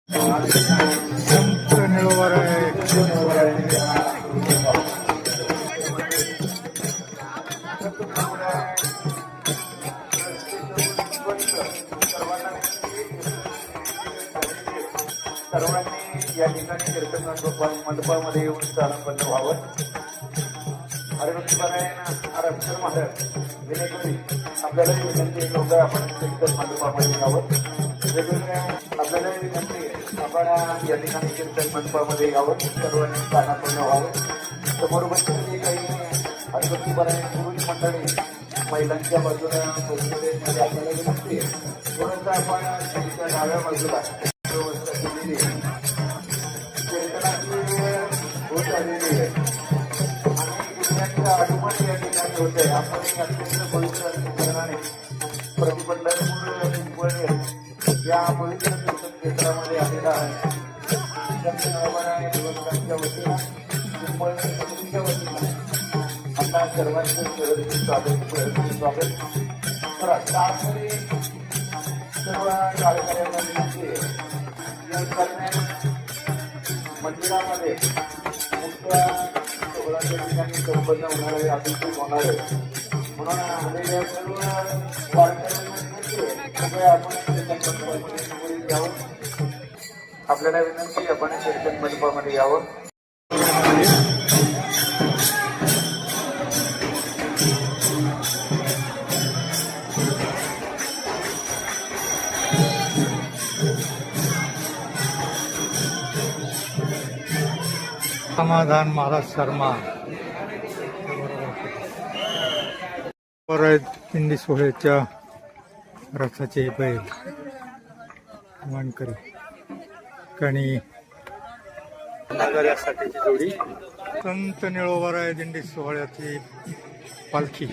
संत निळोबाराय सर्वांनी या ठिकाणी कीर्तन मंडपामध्ये येऊन स्थानबद्ध व्हावं. हरिभक्तपरायण आरक्षण महाराज विनयकुरी आपल्यालाही विनंती लोक आपण कीर्तन मंडपामध्ये यावं. वेगवेगळ्या आपल्यालाही विनंती आपण या ठिकाणी कीर्तन मंडपामध्ये यावं. सर्वांनी स्थानापन्न व्हावं. समोर बसलेली काही हरिभक्तपरायण पुरुष मंडळी महिलांच्या बाजूला बसलेले आपल्याला विनंती आहे थोडंसं आपण त्यांच्या डाव्या बाजूला व्यवस्था केलेली आहे. कीर्तनाची होत आलेली आहे आणि दुसऱ्यांचं आगमन या ठिकाणी होत आहे. आपण अत्यंत पवित्र कीर्तनाने प्रतिपंढरपूर पिंपळनेर या पवित्र कीर्तन क्षेत्रामध्ये आलेला आहे. दिवसांच्या वतीनं पिंपळनेर समितीच्या वतीनं आता सर्वांचे स्वागत करा. त्यामध्ये सर्व कार्यकर्त्यांना विनंती आहे मंदिरामध्ये मुख्य सोहळ्याच्या ठिकाणी संपन्न होणारे अभिषेक होणार आहे. म्हणून आलेल्या सर्व वारकऱ्यांना विनंती आहे कृपया आपण कीर्तन मंडपामध्ये यावं. आपल्याला विनंती आपण कीर्तन मंडपामध्ये यावं. समाधान महाराज शर्मा दिंडी सोहळ्याच्या रथाचे बैल मानकरी कणी नगरासाठीची जोडी संत निळोबाराय दिंडी सोहळ्याची पालखी